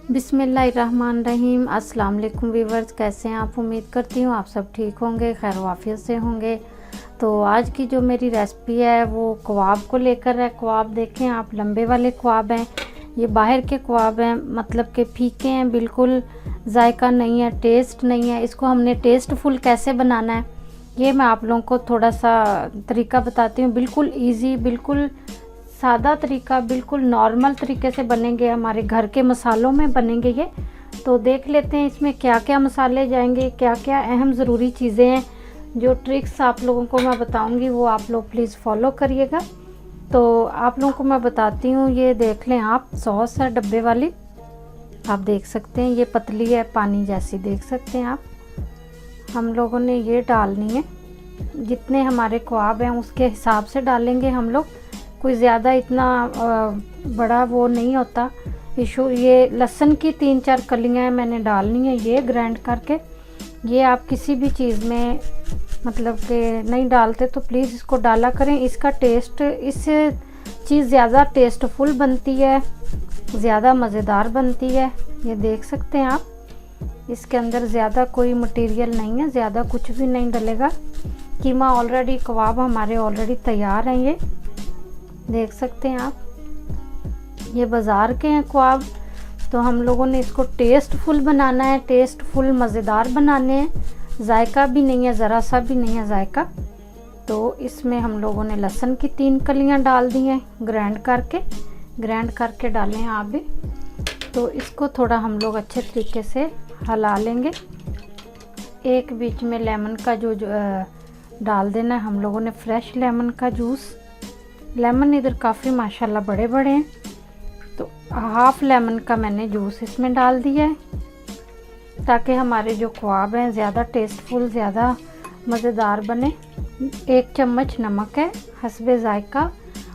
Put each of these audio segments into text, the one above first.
बिस्मिल्लाहिर्रहमानिर्रहीम। अस्सलाम वालेकुम व्यूवर्स, कैसे हैं आप? उम्मीद करती हूँ आप सब ठीक होंगे, खैर वाफियत से होंगे। तो आज की जो मेरी रेसिपी है वो कबाब को लेकर है। कबाब देखें आप, लंबे वाले कबाब हैं, ये बाहर के कबाब हैं, मतलब कि फीके हैं, बिल्कुल जायका नहीं है, टेस्ट नहीं है। इसको हमने टेस्टफुल कैसे बनाना है ये मैं आप लोगों को थोड़ा सा तरीका बताती हूँ। बिल्कुल ईजी, बिल्कुल सादा तरीका, बिल्कुल नॉर्मल तरीके से बनेंगे, हमारे घर के मसालों में बनेंगे ये। तो देख लेते हैं इसमें क्या क्या मसाले जाएंगे, क्या क्या अहम ज़रूरी चीज़ें हैं। जो ट्रिक्स आप लोगों को मैं बताऊंगी वो आप लोग प्लीज़ फॉलो करिएगा। तो आप लोगों को मैं बताती हूँ, ये देख लें आप, सॉस है डब्बे वाली, आप देख सकते हैं, ये पतली है, पानी जैसी, देख सकते हैं आप। हम लोगों ने ये डालनी है, जितने हमारे कबाब हैं उसके हिसाब से डालेंगे हम लोग, कोई ज़्यादा इतना बड़ा वो नहीं होता इशू। ये लहसुन की 3-4 कलियाँ मैंने डालनी है, ये ग्राइंड करके। ये आप किसी भी चीज़ में मतलब कि नहीं डालते तो प्लीज़ इसको डाला करें। इसका टेस्ट, इससे चीज़ ज़्यादा टेस्टफुल बनती है, ज़्यादा मज़ेदार बनती है। ये देख सकते हैं आप, इसके अंदर ज़्यादा कोई मटेरियल नहीं है, ज़्यादा कुछ भी नहीं डलेगा। कीमा ऑलरेडी, कबाब हमारे ऑलरेडी तैयार हैं, ये देख सकते हैं आप। ये बाज़ार के हैं कबाब, तो हम लोगों ने इसको टेस्टफुल बनाना है, टेस्टफुल मज़ेदार बनाने हैं। जायका भी नहीं है, ज़रा सा भी नहीं है जायका। तो इसमें हम लोगों ने लहसुन की 3 कलियां डाल दी हैं, ग्राइंड करके डालें हैं आप भी। तो इसको थोड़ा हम लोग अच्छे तरीके से हिला लेंगे। एक बीच में लेमन का जो डाल देना है हम लोगों ने, फ्रेश लेमन का जूस। लेमन इधर काफ़ी माशाल्लाह बड़े बड़े हैं, तो हाफ लेमन का मैंने जूस इसमें डाल दिया है, ताकि हमारे जो कबाब हैं ज़्यादा टेस्टफुल, ज़्यादा मज़ेदार बने। 1 चम्मच नमक है, हस्बे जायका,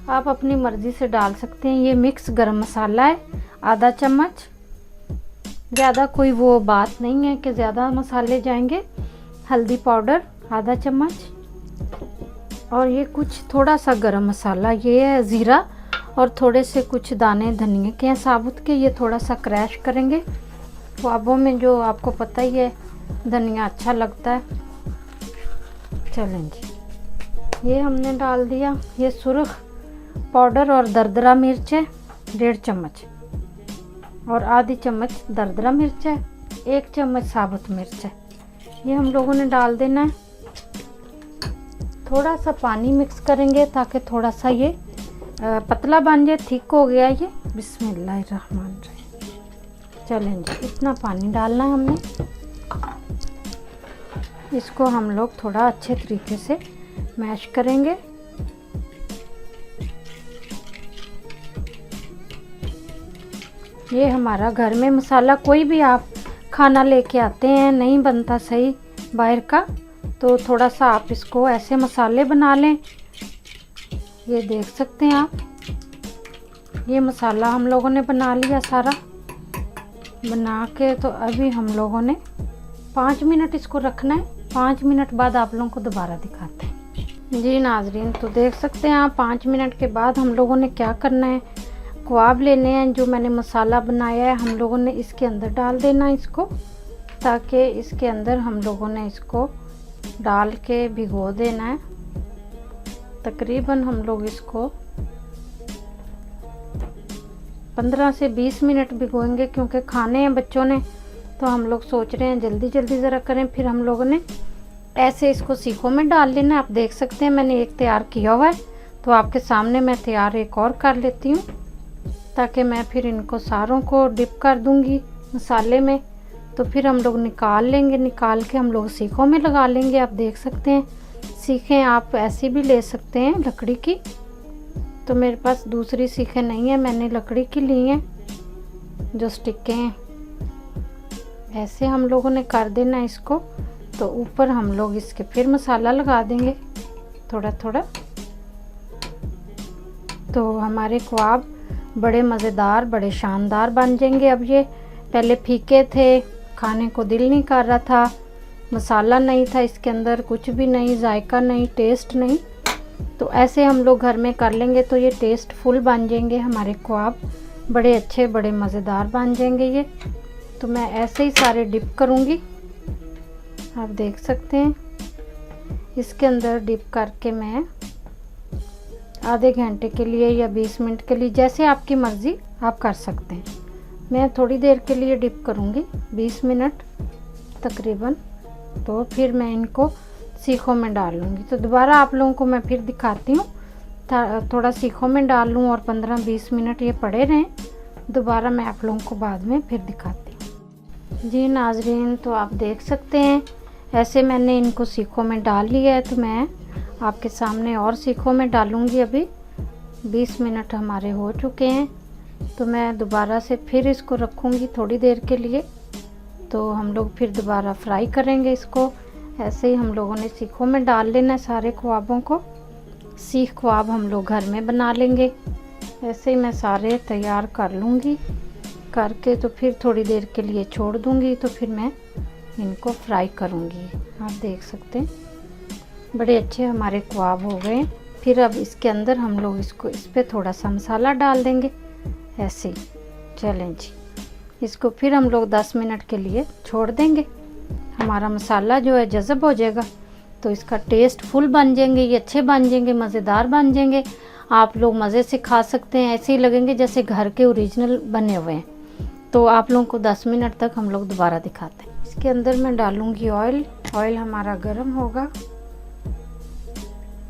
आप अपनी मर्ज़ी से डाल सकते हैं। ये मिक्स गरम मसाला है, आधा चम्मच, ज़्यादा कोई वो बात नहीं है कि ज़्यादा मसाले जाएंगे। हल्दी पाउडर आधा चम्मच, और ये कुछ थोड़ा सा गरम मसाला, ये है ज़ीरा, और थोड़े से कुछ दाने धनिया के हैं साबुत के, ये थोड़ा सा क्रैश करेंगे। कबाबों में जो आपको पता ही है धनिया अच्छा लगता है। चलें जी, ये हमने डाल दिया। ये सुरख पाउडर और दरदरा मिर्च है 1.5 चम्मच, और आधी चम्मच दरदरा मिर्च है, 1 चम्मच साबुत मिर्च है, ये हम लोगों ने डाल देना है। थोड़ा सा पानी मिक्स करेंगे ताकि थोड़ा सा ये पतला बन जाए, थिक हो गया ये। बिस्मिल्लाहिर्रहमानिर्रहीम। चलें जी, इतना पानी डालना है हमने। इसको हम लोग थोड़ा अच्छे तरीके से मैश करेंगे। ये हमारा घर में मसाला, कोई भी आप खाना लेके आते हैं नहीं बनता सही बाहर का, तो थोड़ा सा आप इसको ऐसे मसाले बना लें। ये देख सकते हैं आप, ये मसाला हम लोगों ने बना लिया सारा बना के। तो अभी हम लोगों ने 5 मिनट इसको रखना है, 5 मिनट बाद आप लोगों को दोबारा दिखाते हैं जी नाजरीन। तो देख सकते हैं आप, 5 मिनट के बाद हम लोगों ने क्या करना है, कबाब लेने हैं, जो मैंने मसाला बनाया है हम लोगों ने इसके अंदर डाल देना इसको, ताकि इसके अंदर हम लोगों ने इसको डाल के भिगो देना है। तकरीबन हम लोग इसको 15 से 20 मिनट भिगोएंगे, क्योंकि खाने हैं बच्चों ने, तो हम लोग सोच रहे हैं जल्दी जल्दी ज़रा करें। फिर हम लोगों ने ऐसे इसको सीखों में डाल लेना। आप देख सकते हैं मैंने एक तैयार किया हुआ है, तो आपके सामने मैं तैयार एक और कर लेती हूँ, ताकि मैं फिर इनको सारों को डिप कर दूँगी मसाले में। तो फिर हम लोग निकाल लेंगे, निकाल के हम लोग सीखों में लगा लेंगे। आप देख सकते हैं, सीखें आप ऐसी भी ले सकते हैं लकड़ी की, तो मेरे पास दूसरी सीखें नहीं है, मैंने लकड़ी की ली हैं जो स्टिकें हैं। ऐसे हम लोगों ने कर देना इसको। तो ऊपर हम लोग इसके फिर मसाला लगा देंगे थोड़ा थोड़ा। तो हमारे कबाब बड़े मज़ेदार, बड़े शानदार बन जाएंगे। अब ये पहले फीके थे, खाने को दिल नहीं कर रहा था, मसाला नहीं था इसके अंदर, कुछ भी नहीं, जायका नहीं, टेस्ट नहीं। तो ऐसे हम लोग घर में कर लेंगे तो ये टेस्टफुल बन जाएंगे हमारे कबाब। बड़े अच्छे बड़े मज़ेदार बन जाएंगे ये। तो मैं ऐसे ही सारे डिप करूँगी, आप देख सकते हैं। इसके अंदर डिप करके मैं आधे घंटे के लिए या 20 मिनट के लिए, जैसे आपकी मर्ज़ी आप कर सकते हैं। मैं थोड़ी देर के लिए डिप करूँगी, 20 मिनट तकरीबन। तो फिर मैं इनको सीखों में डाल लूँगी। तो दोबारा आप लोगों को मैं फिर दिखाती हूँ, थोड़ा सीखों में डाल लूँ और 15-20 मिनट ये पड़े रहें। दोबारा मैं आप लोगों को बाद में फिर दिखाती हूँ। जी नाजरीन, तो आप देख सकते हैं ऐसे मैंने इनको सीखों में डाल लिया है। तो मैं आपके सामने और सीखों में डालूँगी। अभी 20 मिनट हमारे हो चुके हैं। तो मैं दोबारा से फिर इसको रखूँगी थोड़ी देर के लिए। तो हम लोग फिर दोबारा फ्राई करेंगे इसको। ऐसे ही हम लोगों ने सीखों में डाल लेना है सारे कबाबों को। सीख कबाब हम लोग घर में बना लेंगे। ऐसे ही मैं सारे तैयार कर लूँगी, करके तो फिर थोड़ी देर के लिए छोड़ दूँगी। तो फिर मैं इनको फ्राई करूँगी। आप देख सकते हैं बड़े अच्छे हमारे कबाब हो गए। फिर अब इसके अंदर हम लोग इस पर थोड़ा सा मसाला डाल देंगे ऐसे ही। चलें जी, इसको फिर हम लोग 10 मिनट के लिए छोड़ देंगे। हमारा मसाला जो है जज़ब हो जाएगा तो इसका टेस्ट फुल बन जाएंगे, ये अच्छे बन जाएंगे, मज़ेदार बन जाएंगे। आप लोग मज़े से खा सकते हैं, ऐसे ही लगेंगे जैसे घर के ओरिजिनल बने हुए हैं। तो आप लोगों को 10 मिनट तक हम लोग दोबारा दिखाते हैं। इसके अंदर मैं डालूँगी ऑयल। ऑयल हमारा गर्म होगा।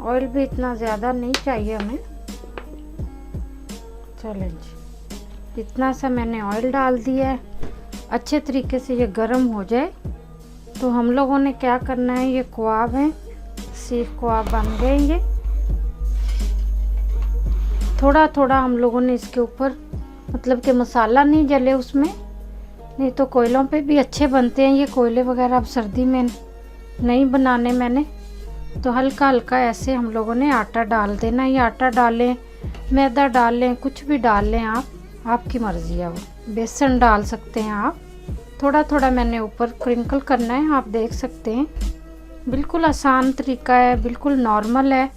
ऑयल भी इतना ज़्यादा नहीं चाहिए हमें। चलें जी, इतना सा मैंने ऑयल डाल दिया है। अच्छे तरीके से ये गर्म हो जाए तो हम लोगों ने क्या करना है, ये कबाब हैं, सीख कबाब बन गए ये। थोड़ा थोड़ा हम लोगों ने इसके ऊपर, मतलब कि मसाला नहीं जले उसमें, नहीं तो कोयलों पे भी अच्छे बनते हैं ये। कोयले वगैरह अब सर्दी में नहीं बनाने मैंने। तो हल्का हल्का ऐसे हम लोगों ने आटा डाल देना। ये आटा डालें, मैदा डाल लें, कुछ भी डाल लें आप, आपकी मर्ज़ी है। वो बेसन डाल सकते हैं आप। थोड़ा थोड़ा मैंने ऊपर क्रिंकल करना है, आप देख सकते हैं। बिल्कुल आसान तरीका है, बिल्कुल नॉर्मल है,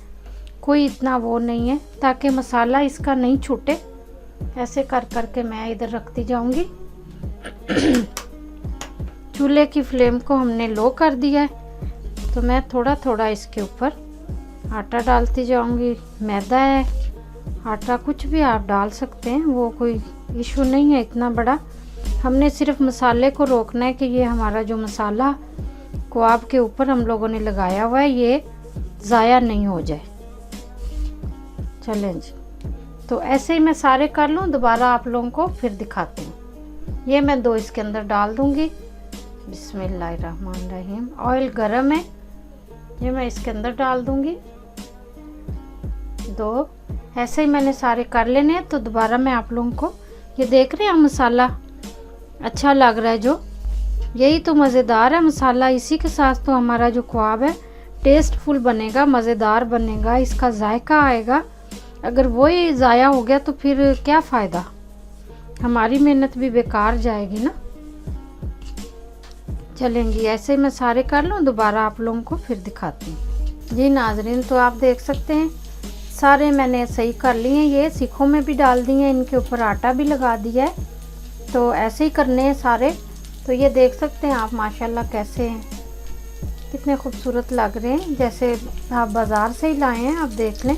कोई इतना वो नहीं है, ताकि मसाला इसका नहीं छूटे। ऐसे कर कर के मैं इधर रखती जाऊंगी। चूल्हे की फ्लेम को हमने लो कर दिया है। तो मैं थोड़ा थोड़ा इसके ऊपर आटा डालती जाऊंगी। मैदा है, आटा कुछ भी आप डाल सकते हैं, वो कोई इशू नहीं है इतना बड़ा। हमने सिर्फ मसाले को रोकना है कि ये हमारा जो मसाला कबाब के ऊपर हम लोगों ने लगाया हुआ है ये ज़ाया नहीं हो जाए। चलें जी, तो ऐसे ही मैं सारे कर लूँ, दोबारा आप लोगों को फिर दिखाती हूँ। ये मैं 2 इसके अंदर डाल दूँगी। बिस्मिल्लाहिर्रहमानिर्रहीम। ऑयल गरम है, ये मैं इसके अंदर डाल दूँगी 2। ऐसे ही मैंने सारे कर लेने हैं। तो दोबारा मैं आप लोगों को, ये देख रहे हैं मसाला अच्छा लग रहा है जो, यही तो मज़ेदार है मसाला। इसी के साथ तो हमारा जो कबाब है टेस्टफुल बनेगा, मज़ेदार बनेगा, इसका जायका आएगा। अगर वही ज़ाया हो गया तो फिर क्या फ़ायदा, हमारी मेहनत भी बेकार जाएगी ना। चलेंगी, ऐसे मैं सारे कर लूँ, दोबारा आप लोगों को फिर दिखाती हूँ। जी नाजरीन, तो आप देख सकते हैं सारे मैंने सही कर लिए हैं। ये सीखों में भी डाल दिए हैं, इनके ऊपर आटा भी लगा दिया है। तो ऐसे ही करने हैं सारे। तो ये देख सकते हैं आप माशाल्लाह कैसे हैं, कितने खूबसूरत लग रहे हैं, जैसे आप बाज़ार से ही लाए हैं। आप देख लें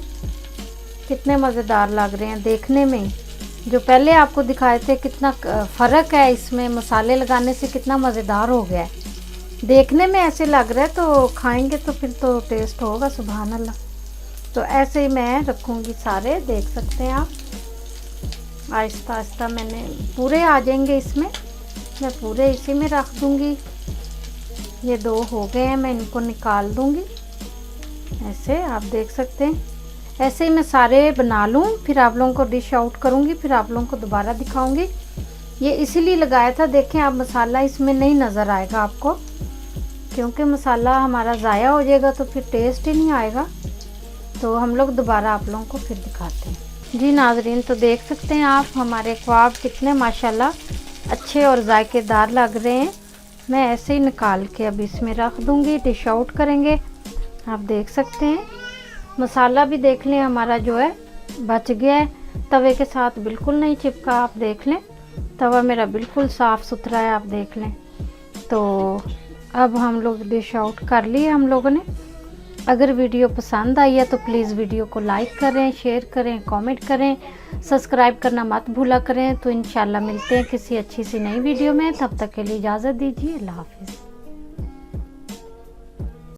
कितने मज़ेदार लग रहे हैं देखने में ही। जो पहले आपको दिखाए थे कितना फ़र्क है इसमें, मसाले लगाने से कितना मज़ेदार हो गया है। देखने में ऐसे लग रहा है, तो खाएंगे तो फिर तो टेस्ट होगा, सुभान अल्लाह। तो ऐसे ही मैं रखूँगी सारे, देख सकते हैं आप। आहिस्ता आहिस्ता मैंने पूरे आ जाएंगे इसमें, मैं पूरे इसी में रख दूँगी। ये 2 हो गए हैं, मैं इनको निकाल दूँगी। ऐसे आप देख सकते हैं, ऐसे ही मैं सारे बना लूँ, फिर आप लोगों को डिश आउट करूँगी, फिर आप लोगों को दोबारा दिखाऊँगी। ये इसीलिए लगाया था, देखें आप मसाला इसमें नहीं नज़र आएगा आपको, क्योंकि मसाला हमारा ज़ाया हो जाएगा तो फिर टेस्ट ही नहीं आएगा। तो हम लोग दोबारा आप लोगों को फिर दिखाते हैं। जी नाजरीन, तो देख सकते हैं आप हमारे कबाब कितने माशाल्लाह अच्छे और जायकेदार लग रहे हैं। मैं ऐसे ही निकाल के अब इसमें रख दूँगी, डिश आउट करेंगे। आप देख सकते हैं मसाला भी देख लें हमारा जो है बच गया है। तवे के साथ बिल्कुल नहीं चिपका, आप देख लें। तवा मेरा बिल्कुल साफ़ सुथरा है, आप देख लें। तो अब हम लोग डिश आउट कर लिए हम लोगों ने। अगर वीडियो पसंद आई है तो प्लीज़ वीडियो को लाइक करें, शेयर करें, कमेंट करें, सब्सक्राइब करना मत भूला करें। तो इंशाल्लाह मिलते हैं किसी अच्छी सी नई वीडियो में। तब तक के लिए इजाज़त दीजिए। अल्लाह हाफ़िज़।